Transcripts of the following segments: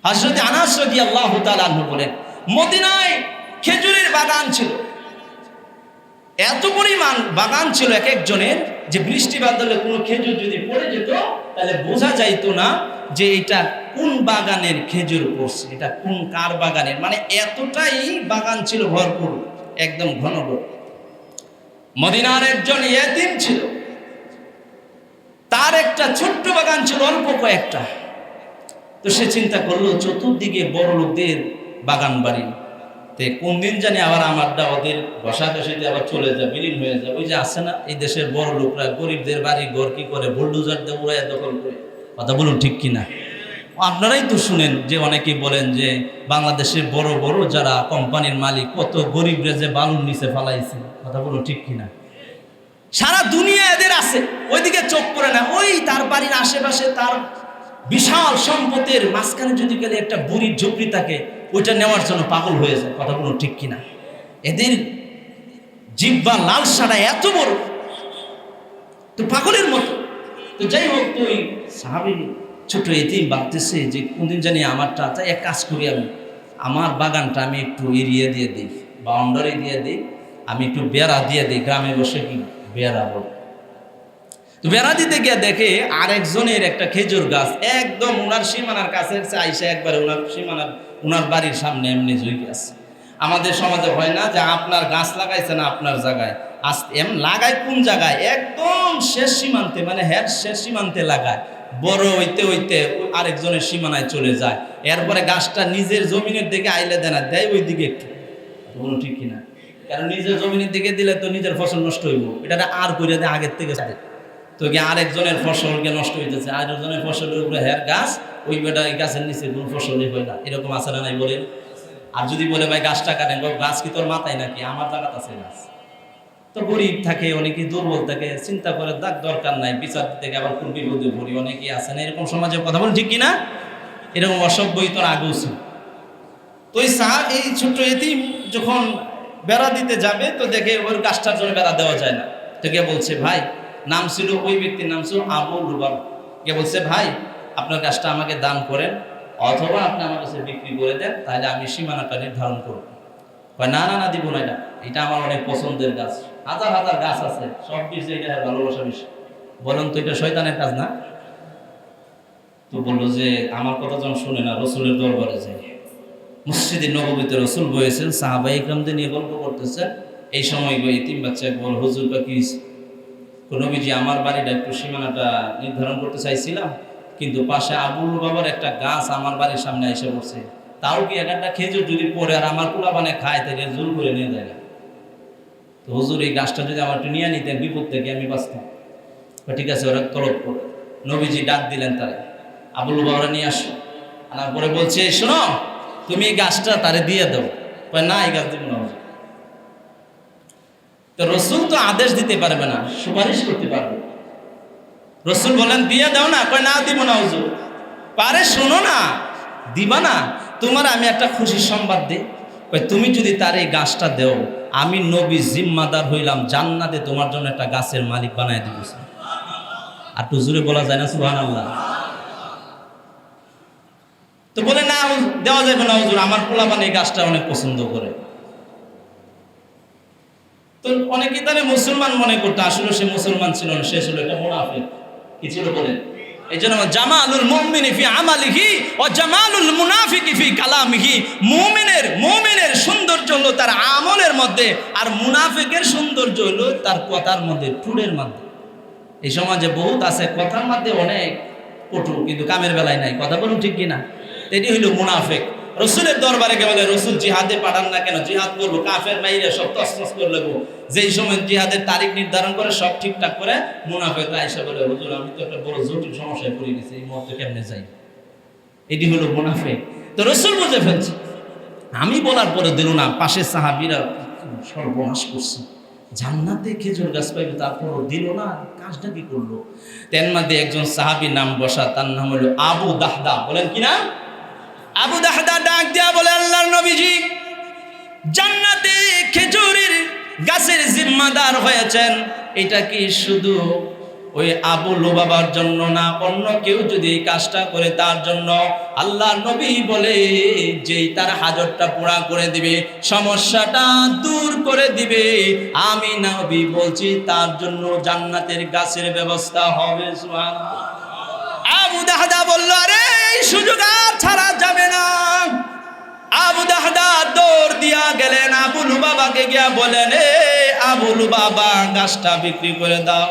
হযরত আনাস রাদিয়াল্লাহু তাআলা আনহু বলেন, মদিনায় খেজুরের বাগান ছিল, এত পরিমাণ বাগান ছিল এক একজনের যে বৃষ্টি বাদলে কোনো খেজুর যদি পড়ে যেত তাহলে বোঝা যাইতো না যে এটা কোন বাগানের খেজুর পড়ছে, এটা কোন কার বাগানের, মানে এতটাই বাগান ছিল ভরপুর, একদম ঘন ঘন। মদিনার একজন ইয়েতিম ছিল, তার একটা ছোট্ট বাগান ছিল, অল্প কয়েকটা। তো সে চিন্তা করলো চতুর্দিকে বড় লোকদের বাগান বাড়ি, তে কোন দিন জানি আবার আমারটা ওদের বসাবসিতে আবার চলে যায়, বিলীন হয়ে যায়। ওই যে আছে না এই দেশের বড় লোকরা গরিবদের বাড়ি ঘর কি করে, বুলডোজার দিয়ে উড়াইয়া দখল করে। কথা বলুন ঠিক কিনা? আপনারাই তো শুনেন যে অনেকেই বলেন যে বাংলাদেশের বড় বড় যারা কোম্পানির মালিক কত গরিবরা যে বালুর নিচে ফালাইছে। কথা বলুন ঠিক কিনা? সারা দুনিয়া এদের আছে, ওইদিকে চোখ পড়ে না। ওই তার বাড়ির আশেপাশে তার বিশাল সম্পদের মাঝখানে যদি গেলে একটা বুড়ির ঝুপড়ি থাকে, ওইটা নেওয়ার জন্য পাগল হয়ে যায়। কথা বলুন ঠিক কিনা? এদের জিহ্বা লালসাটা এত বড়, তো পাগলের মতো। তো যাই হোক, তো ওই সাহাবী ছোট এতিম ভাবতেছে যে কোনদিন জানি আমারটা, তাই এক কাজ করি, আমি আমার বাগানটা আমি একটু এরিয়া দিয়ে দিই, বাউন্ডারি দিয়ে দিই, আমি একটু বেড়া দিয়ে দিই। গ্রামে বসে কি বেড়া বল, তো বেড়া দিতে গিয়ে দেখে আরেকজনের একটা খেজুর গাছ একদম উনার সীমানার কাছে আইসা একবারে উনার সীমানার উনার বাড়ির সামনে এমনি জুই গাছ। আমাদের সমাজে হয় না যে আপনার গাছ লাগাইছে না আপনার জায়গায়, এম লাগায় কোন জায়গায়, একদম শেষ সীমান্তে, মানে হ্যাঁ শেষ সীমান্তে লাগায়, বড় হইতে হইতে আরেকজনের সীমানায় চলে যায়। এরপরে গাছটা নিজের জমিনের দিকে আইলে দেয় না, দেয় ওই দিকে একটু। বলুন ঠিক কিনা? কারণ নিজের জমিনের দিকে দিলে তো নিজের ফসল নষ্ট হইব, এটা আর করে দেয় আগের থেকে। তো গিয়ে আরেকজনের ফসলকে নষ্ট হইতেছে, আরেকজনের ফসলের উপরে হ্যার গাছ, ওই বেটা এই গাছের নিচে কোনো ফসলই হয় না। এরকম আছে না নাই বলেন? আর যদি বলে ভাই গাছটা কাটেন, গাছ কি তোর মাথায় নাকি, আমার জায়গা আছে গাছ। তো গরিব থাকে, অনেকে দুর্বল থাকে, চিন্তা করে দাগ দরকার নাই, বিচার দিতে আবার কোন বিপদে পড়ি, অনেকেই আছে না এরকম সমাজে। কথা বলুন ঠিক কিনা? এরকম অসভ্যই তোর আগেও ছিল। তো এই ছোট্ট এতিম যখন বেড়া দিতে যাবে, তো দেখে ওর গাছটার জন্য বেড়া দেওয়া যায় না। তো কে বলছে ভাই, নাম ছিল ওই ব্যক্তির নাম ছিল আবু লুবাব, কে বলছে ভাই আপনার গাছটা আমাকে দান করেন, অথবা আপনি আমার কাছে বিক্রি করে দেন, তাহলে আমি সীমানাটা নির্ধারণ করব। না না না, দিব না, এটা আমার অনেক পছন্দের গাছ, হাজার হাজার গাছ আছে, সব কিছু এটা ভালোবাসা বেশি। বলেন তো এটা শয়তানের কাজ না? তো বললো যে আমার কথা যখন শুনে না, রসুলের দরবারে যাই। মসজিদে নববীতে রসুল বলেছেন, সাহাবা ইকরামদের নিয়ে গল্প করতেছেন। এই সময় ইতিম বাচ্চা বল, হুজুর বা কি নবীজি, আমার বাড়িটা একটু সীমানাটা নির্ধারণ করতে চাইছিলাম, কিন্তু পাশে আবুল বাবার একটা গাছ আমার বাড়ির সামনে এসে পড়ছে, তাও কি একটা খেজুর যদি পড়ে আর আমার কুলা বানে খায়, তাহলে জোর করে নিয়ে যায় না। তো হুজুর এই গাছটা যদি আমার একটু নিয়ে নিতেন, বিপদ থেকে আমি বাঁচতাম। ঠিক আছে, ওরা তলব করে নবীজি ডাক দিলেন তারে, আবুল বাবারা নিয়ে আসো। আনার পরে বলছে, শোনো তুমি এই গাছটা তারে দিয়ে দাও। না, এই গাছ দিব না। তো রসুল তো আদেশ দিতে পারবে না, সুপারিশ করতে পারবে। রসুল বলেন দিয়ে দাও না, কয় না দিব না হুজুর। পারে শোনো না, দিবা না, তোমার আমি একটা খুশির সংবাদ দিই, কয় তুমি যদি তার এই গাছটা দেও, আমি নবী জিম্মাদার হইলাম, জান্নাতে তোমার জন্য একটা গাছের মালিক বানায় দিব। আর তো জোরে বলা যায় না সুবহানাল্লাহ? তো বলে না, দেওয়া যাবে না হুজুর, আমার পোলাপান এই গাছটা অনেক পছন্দ করে। তো অনেকে তাহলে মুসলমান মনে করতো, আসলে সে মুসলমান ছিল না, সে ছিল একটা মুনাফিক। কি ছিল বলেন? এই জন্য জামালুল মুমিনি ফি আমালিহি ওয়া জামালুল মুনাফিকি ফি কালামিহি। মুমিনের সৌন্দর্য হলো তার আমলের মধ্যে, আর মুনাফিকের সৌন্দর্য হলো তার কথার মধ্যে, টুরের মধ্যে। এই সমাজে বহুত আছে, কথার মধ্যে অনেক কটু, কিন্তু কামের বেলায় নাই। কথা বলুন ঠিক কিনা? এটি হইল মুনাফিক। রসুলের দরবারে কে বলে, রসুল জিহাদে পাঠান না কেন? জিহাদ করবো, কাফের মাইরে সব তছনছ করে লাগবো। যেই সময় জিহাদের তারিখ নির্ধারণ করে সব ঠিকঠাক করে, মুনাফিক আয়েশা বলে, হুজুর আমি তো একটা বড় জটিল সমস্যায় পড়ে গেছি, এই মুহূর্তে কেমনে যাই? এটি হলো মুনাফিক। তো রসুল বুঝে ফেলছে। আমি বলার পরে দিল না, পাশের সাহাবীরা সর্বনাশ করছে, জান্নাতে খেজুর গাছ পাইবে, তারপরও দিল না, কাজটা কি করলো? তেন মধ্যে একজন সাহাবীর নাম বসা, তার নাম হলো আবু দাহদা। বলেন কি না? আবু দাহদা ডাক দেয়া বলে, আল্লাহর নবীজি, জান্নাতে খেজুরের গাছের জিম্মাদার হয়েছেন, এটা কি শুধু ওই আবু লুবাবার জন্য না, অন্য কেউ যদি এই কাজটা করে তার জন্য। আল্লাহ নবী বলে যেই তার হাজতটা পুরা করে দিবে, সমস্যাটা দূর করে দিবে, আমি নবী বলছি তার জন্য জান্নাতের গাছের ব্যবস্থা হবে। সুবহানাল্লাহ। আবু দাহদা বলল, আরে এই সুযোগ আর ছাড়া যাবে না। আবু দাহদা দৌড় দিয়া গেলেন আবু লুবাবাকে গিয়া বলেন, এ আবু লুবাবা, গাছটা বিক্রি করে দাও।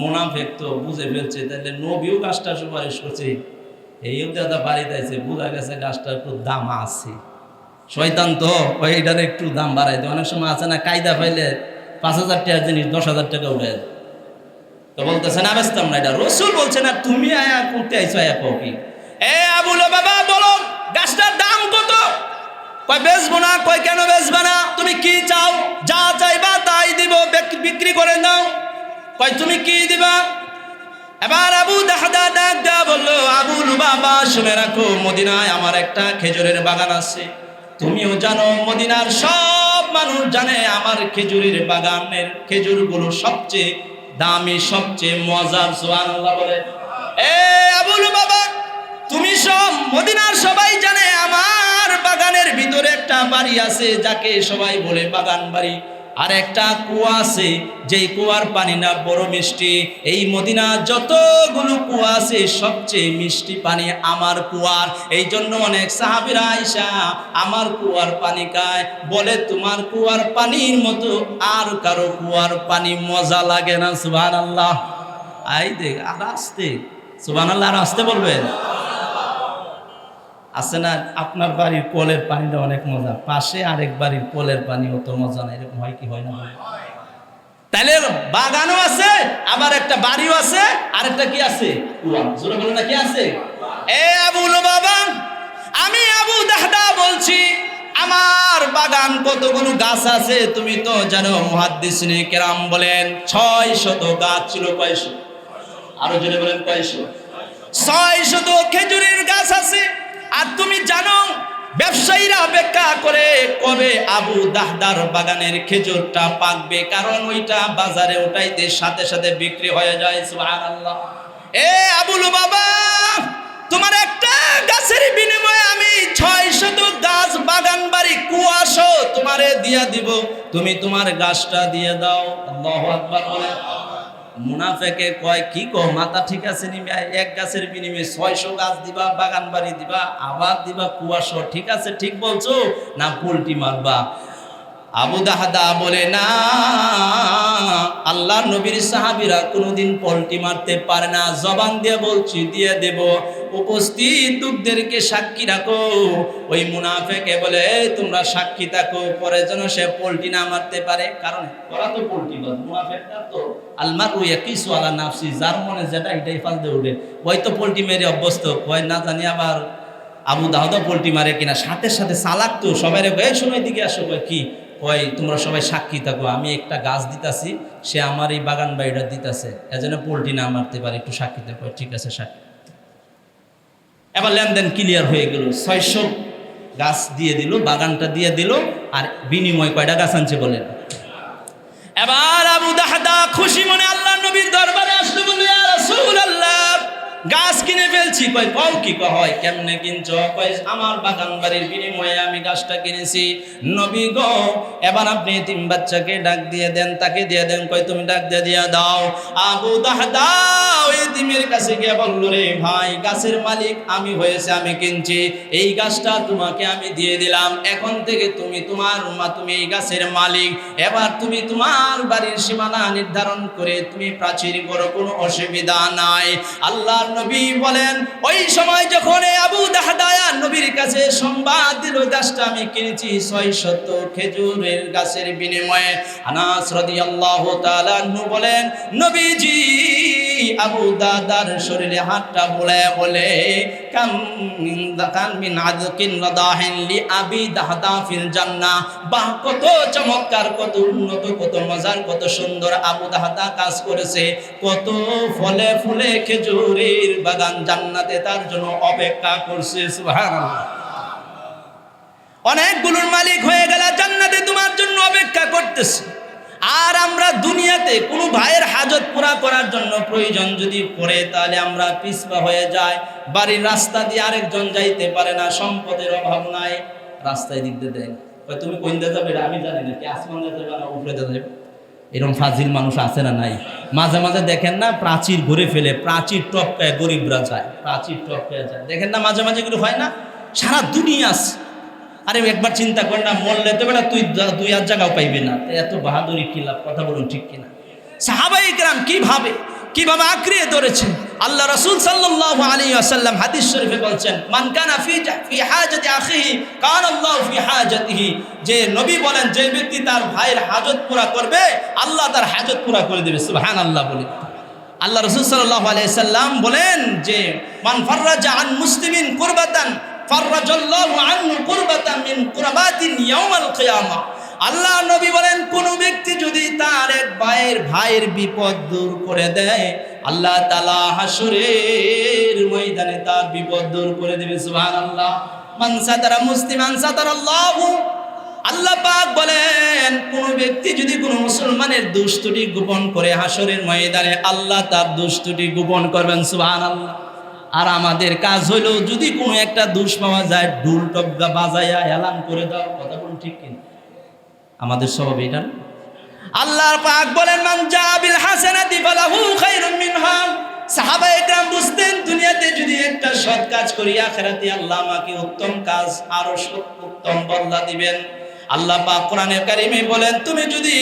মুনাফিক তো বুঝে ফেলছে, তাহলে নবীও গাছটা সুপারিশ করছে, এই দাদা বাড়িতে আছে, বোঝা গেছে গাছটার একটু দাম আছে। শয়তান তো ওইটার একটু দাম বাড়াই দেয়। অনেক সময় আছে না, কায়দা পাইলে 5,000 টাকার জিনিস 10,000 টাকা উঠে। তো বলতেছে না, বেচতাম না, এটা রসুল বলছে না, তুমি আয়া করতে আইছো, আয়া কও কি? এ আবু লুবাবা বলো, গাছটার দাম কত? কয় বেচবো না। কয় কেন বেচবা না? তুমি কি চাও? যা চাইবা তাই দিব, বিক্রি করে দাও। কয় তুমি কি দিবা? এবার আবু দাহদা ডাক দেয়া বললো, আবু লুবাবা শুনে রাখো, মদিনায় আমার একটা খেজুরের বাগান আছে। তুমিও জানো, মদিনার সব মানুষ জানে আমার খেজুরের বাগানের খেজুরগুলো সবচেয়ে দামি, সবচেয়ে মজার। সুবহানাল্লাহ বলে। এ আবু লুবাবা, তুমি সব মদিনার সবাই জানে আমার বাগানের ভিতরে একটা বাড়ি আছে, যাকে সবাই বলে বাগান বাড়ি। আর একটা কুয়া আছে, যেই কুয়ার পানি না বড় মিষ্টি। এই মদিনা যতগুলো কুয়া আছে, সবচেয়ে মিষ্টি পানি আমার কুয়ার। এই জন্য অনেক সাহাবীরা আয়েশা আমার কুয়ার পানি খায়, বলে তোমার কুয়ার পানির মতো আর কারো কুয়ার পানি মজা লাগে না। সুবহানাল্লাহ। আই দেখ, আর আসতে সুবহানাল্লাহ, আর আসতে বলবেন। আছে না, আপনার বাড়ির কলের পানিটা অনেক মজা, পাশে আরেক বাড়ির কলের পানি অত মজা না, এরকম হয় কি হয় না? তাইলে বাগানও আছে, আবার একটা বাড়িও আছে, আর একটা কি আছে? কুয়া। জোরে বলেন না, কি আছে? এ আবু লুবাবা, আমি আবু দাহদা বলছি, আমার বাগান কতগুলো গাছ আছে তুমি তো জানো। মুহাদ্দিসিনে কেরাম বলেন 600 গাছ ছিল। কয়শো? আরো জোরে বলেন, কয়শো? 600 খেজুরের গাছ আছে। আর তুমি জানো, ব্যবসায়ীরা অপেক্ষা করে কবে আবু দাহদার বাগানের খেজুরটা পাকবে, কারণ ওইটা বাজারে ওঠাইতে সাথে সাথে বিক্রি হয়ে যায়। সুবহানাল্লাহ। এ আবু লুবাবা, তোমার একটা গাছের বিনিময়ে আমি 600 গাছ বাগান বাড়ি কুয়াশো তোমারে দিয়া দিব, তুমি তোমার গাছটা দিয়ে দাও। আল্লাহু আকবার বলে। মুনাফেকে কয়, কি কো, মাথা ঠিক আছে নি? এক গাছের বিনিময়ে 600 গাছ দিবা, বাগান বাড়ি দিবা, আবার দিবা কুয়াশো, ঠিক আছে, ঠিক বলছো না পোল্টি মারবা? আবু দাহদা বলে, না, আল্লাহর নবীর সাহাবীরা কোনোদিন পোল্টি মারতে পারে না, জবান দিয়ে বলছি দিয়ে দেব। উপস্থিত লোকদেরকে সাক্ষী রাখো। ওই মুনাফেকে বলে, তোমরা সাক্ষী থাকো, পরে যেন সে পোল্টি না মারতে পারে, কারণ ওরা তো পোল্টি বাজ। মুনাফেকটা তো আলমারু ইয়াকিসু আলা নাফসি, যার মনে যেটা এটাই ফালতে উঠে, ওই তো পোল্টি মেরে অভ্যস্ত। কয় না জানি আবার আবু দাহদা পোল্টি মারে কিনা। সাথে সাথে চালাক তো, সবাই রে শোনো দিকে আসো। কয় কি? কয় তোমরা সবাই সাক্ষী থাকো, আমি একটা গাছ দিতাছি, সে আমার এই বাগান বাড়িটা দিতেছে, এজন্য পোল্টি না মারতে পারে, একটু সাক্ষী থাকো। ঠিক আছে, সাক্ষী। এবার লেনদেন ক্লিয়ার হয়ে গেল, 600 গাছ দিয়ে দিল, বাগানটা দিয়ে দিল। আর বিনিময় কয়টা গাছ আনছে বলেন? এবার আবু দাহদা খুশি মনে আল্লাহর নবীর দরবারে আসলো, বলে, ইয়া রাসূলুল্লাহ, গাছ কিনে ফেলছি। কয় কও কি? হয় কেমনে কিনছো? কয় আমার বাগান বাড়ির বিনিময়ে আমি গাছটা কিনেছি। নবী গো, এবার আপনি এতিম বাচ্চাকে ডাক দিয়ে দেন, তাকে দিয়ে দেন। কয় তুমি ডাক দিয়ে দাও। আবু দাহদা ওই এতিমের কাছে গিয়ে বলল, রে ভাই, গাছের মালিক আমি হয়েছে, আমি কিনছি, এই গাছটা তোমাকে আমি দিয়ে দিলাম, এখন থেকে তুমি তোমার তুমি এই গাছের মালিক। এবার তুমি তোমার বাড়ির সীমানা নির্ধারণ করে তুমি প্রাচীর করো, কোনো অসুবিধা নাই। আল্লাহর নবী বলেন, ওই সময় যখন আবু দাহদা নবীর কাছে সংবাদ দিল, গাছটা আমি কিনেছি 600 খেজুরের গাছের বিনিময়ে। আনাস রাদিয়াল্লাহু তাআলা আনহু বলেন, নবীজি আবু দাহদার শরীরে হাতটা বুলায় বলে, কাম মিন আদকিন রাদাহিন লি আবি দাহদা ফিল জান্নাহ। বাহ, কত চমৎকার, কত উন্নত, কত মজার, কত সুন্দর আবু দাহদা কাজ করেছে। কত ফলে ফুলে খেজুরের বাগান জান্নাতে তার জন্য অপেক্ষা করছে। সুবহানাল্লাহ। অনেকগুলোর মালিক হয়ে গেল, জান্নাতে তোমার জন্য অপেক্ষা করতেছে। আর আমরা দুনিয়াতে কোনো ভাইয়ের হাজত পুরা করার জন্য প্রয়োজন যদি পড়ে, তাহলে আমরা পিছপা হয়ে যাই। বাড়ির রাস্তা দিয়ে আরেকজন যাইতে পারে না, সম্পদের অভাব নাই, রাস্তায় দিক দিয়ে দেয়। তুমি কোন দিয়ে যাবে আমি জানি না, কি আসমান দিয়ে যাবে না উপরে দিয়ে যাবে? এরকম ফাজিল মানুষ আছে না নাই? মাঝে মাঝে দেখেন না, প্রাচীর ঘুরে ফেলে, প্রাচীর টপকায় গরিবরা যায়, প্রাচীর টপকায় যায়, দেখেন না মাঝে মাঝে এগুলো হয় না? সারা দুনিয়া আছে। আরে একবার চিন্তা কর না, মরলে তো বেটা তুই 2 জায়গাও পাইবে না, এত বাহাদুরি কি লাভ? কথা বলুন ঠিক কিনা? সাহাবায়ে কেরাম কিভাবে আঁকড়িয়ে ধরেছেন। আল্লাহ রাসূল সাল্লাল্লাহু আলাইহি ওয়াসাল্লাম হাদিস শরীফে বলছেন, মান কানা ফি হাজাতি আখিহি কানা আল্লাহু ফি হাজাতিহি। যে নবী বলেন, যে ব্যক্তি তার ভাইয়ের হাজত পুরা করবে, আল্লাহ তার হাজত পুরা করে দেবে। সুবহানাল্লাহ বলে আল্লাহ রাসূল সাল্লাল্লাহু আলাইহি ওয়াসাল্লাম বলেন যে মান ফাররাজা আন মুসলিমিন কুরবাতান ফাররাজাল্লাহু আনহু কুরবাতান মিন কুরবাতিন ইয়াউমাল কিয়ামা। আল্লাহ নবী বলেন, কোন ব্যক্তি যদি তার এক ভাইয়ের বিপদ দূর করে দেয়, আল্লাহ তাআলা হাসরের ময়দানে তার বিপদ দূর করে দেবে। সুবহানাল্লাহ। মান সাতারা মুসলিমান সাতারাল্লাহু। আল্লাহ পাক বলেন, কোন ব্যক্তি যদি কোনো মুসলমানের দুষ্টুটি গোপন করে, হাসরের ময়দানে আল্লাহ তার দুষ্টুটি গোপন করবেন। সুবহানাল্লাহ। আর আমাদের কাজ হইল, যদি কোনো একটা দোষ পাওয়া যায়, ঢোল টবগা বাজায়া এলান করে দাও। কথা বলুন ঠিক কিনা? আমাদের স্বভাব এটা না? আল্লাহর পাক বলেন, মান জাবিল হাসানাতি ফালাহু খায়রুম মিনহা। সাহাবায়ে কেরাম বুঝতেন, দুনিয়াতে যদি একটা সৎ কাজ করি, আখিরাতে আল্লাহ আমাকে উত্তম কাজ আরো উত্তম বদলা দিবেন। আল্লাহ পাক কোরআনে কারিমে বলেন, তুমি যদি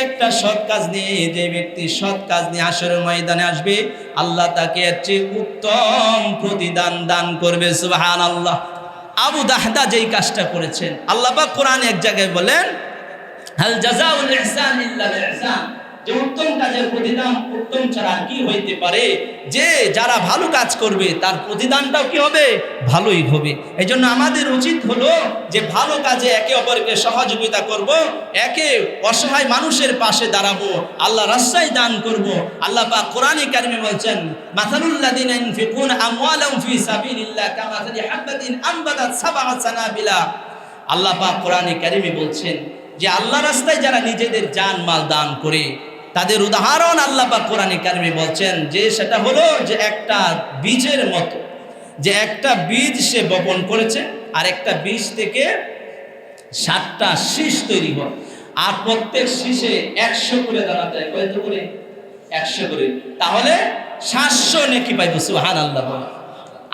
একটা সৎ কাজ নিয়ে, যে ব্যক্তি সৎ কাজ নিয়ে হাসরের ময়দানে আসবে, আল্লাহ তাকে এর চেয়ে উত্তম প্রতিদান দান করবে। সুবহানাল্লাহ। আবু দাহদা যেই কাজটা করেছেন, আল্লাহ পাক কোরআনে এক জায়গায় বলেন, হাল জাযাউল ইহসান ইল্লাল ইহসান। যে উত্তম কাজের প্রতিদান উত্তম ছাড়া কি হইতে পারে? যে যারা ভালো কাজ করবে তার প্রতিদানটাও কি হবে? ভালোই হবে। এই জন্য আমাদের উচিত হলো যে ভালো কাজে একে অপরকে সহযোগিতা করব, একে অসহায় মানুষের পাশে দাঁড়াবো, আল্লাহ রাস্তায় দান করব। আল্লাহ পাক কোরআনে কারিমে বলছেন, মাসালুল লাযিনা ইনফিকুনা আমওয়ালাহুম ফি সাবিলিল্লাহ কামাসালি হাববাতিন আমবাতাত সাবআ সানাবিলা। আল্লাহ পাক কোরআনে কারিমে বলছেন যে আল্লাহ রাস্তায় যারা নিজেদের জান মাল দান করে, তাদের উদাহরণ আল্লাহ পাক কোরআনে কারিমে বলছেন যে সেটা হলো যে একটা বীজের মতো, যে একটা বীজ সে বপন করেছে, আর একটা বীজ থেকে 7টা শীষ তৈরি হয়, আর প্রত্যেক শীষে 100 করে দানা দেয়। কত করে? 100 করে। তাহলে 700 নেকি পাইব। সুবহানাল্লাহ।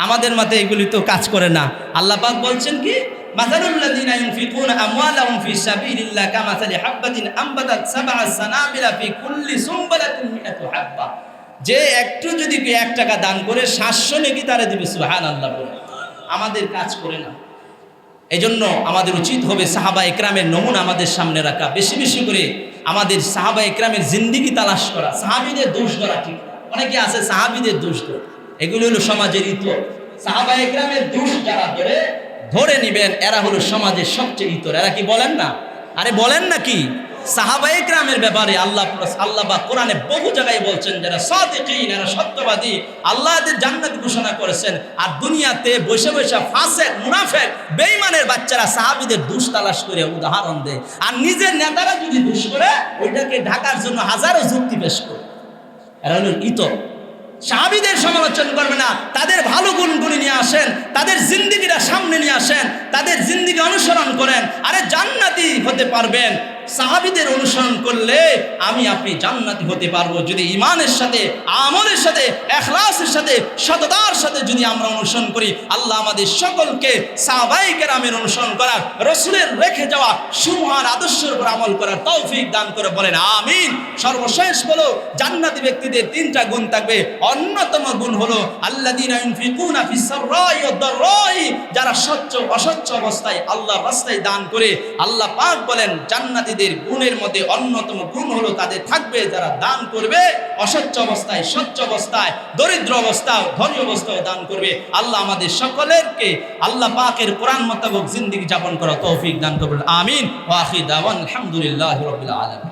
আমাদের মতে এগুলি তো কাজ করে না। আল্লাহ পাক বলছেন কি, মাসালুল লাযিনা ইনফিকুনা আমওয়ালাহুম ফি সাবিলিল্লাহ কামাসালি হাববাতিন আমবাতাত সাবআ সানাবিলা ফি কুল্লি সুমবালাতিন মিআতু হাব্বা। যে একটু যদি 1 টাকা দান করে 700 নেকি তারে দিবে। সুবহানাল্লাহ। আমাদের কাজ করে না। এজন্য আমাদের উচিত হবে সাহাবায়ে কেরামের নমুনা আমাদের সামনে রাখা, বেশি বেশি করে আমাদের সাহাবায়ে কেরামের জিন্দেগি তালাশ করা। সাহাবীদের দোষ ধরা ঠিক না। অনেকে আছে সাহাবীদের দোষ ধরে, এগুলো হলো সমাজের ইতর। সাহাবায়ে কেরামের দোষ যারা ধরে নিবেন, এরা হলো সমাজের সবচেয়ে ইতর। এরা কি বলেন না? আরে বলেন না কি? সাহাবায়ে কেরামের ব্যাপারে আল্লাহ বা কোরআনে বহু জায়গায় বলছেন, যারা সাদিকিন, এরা সত্যবাদী, আল্লাহ এদের জান্নাত ঘোষণা করেছেন। আর দুনিয়াতে বসে বসে ফাসিক, মুনাফিক, বেঈমানের বাচ্চারা সাহাবীদের দোষ তালাশ করে উদাহরণ দেয়, আর নিজের নেতারা যদি দোষ করে ওইটাকে ঢাকার জন্য হাজারো যুক্তি পেশ করে। এরা হলো ইতর। সাহাবীদের সমালোচনা করবে না, তাদের ভালো গুণগুলি নিয়ে আসেন, তাদের জিন্দেগিটা সামনে নিয়ে আসেন, তাদের জিন্দেগি অনুসরণ করেন। আরে জান্নাতি হতে পারবেন সাহাবীদের অনুসরণ করলে। আমি আপনি জান্নাতি হতে পারবো যদি ঈমানের সাথে, আমলের সাথে, ইখলাসের সাথে, সততার সাথে যদি আমরা অনুসরণ করি। আল্লাহ আমাদের সকলকে সাহাবায়ে কেরামের অনুসরণ করার, রাসূলের রেখে যাওয়া সুমহান আদর্শের উপর আমল করার তৌফিক দান করে বলেন আমিন। সর্বশেষ হলো, জান্নাতি ব্যক্তিদের 3টা গুণ থাকবে। অন্যতম গুণ হলো আল্লাযীনা ইনফিকুনা ফিস সাররাই ওয়াদ দাররাই। যারা অসচ্ছ অবস্থায় আল্লাহর রাস্তায় দান করে। আল্লাহ পাক বলেন, জান্নাতি গুণের মধ্যে অন্যতম গুণ হলো তাদের থাকবে যারা দান করবে অসচ্ছ অবস্থায়, স্বচ্ছ অবস্থায়, দরিদ্র অবস্থায়, ধনী অবস্থায় দান করবে। আল্লাহ আমাদের সকলেরকে আল্লাহ পাকের কোরআন মোতাবেক জিন্দেগি যাপন করা তৌফিক দান করবেন আমিন। ওয়া আখির দাওয়ানা আলহামদুলিল্লাহি রাব্বিল আলামিন।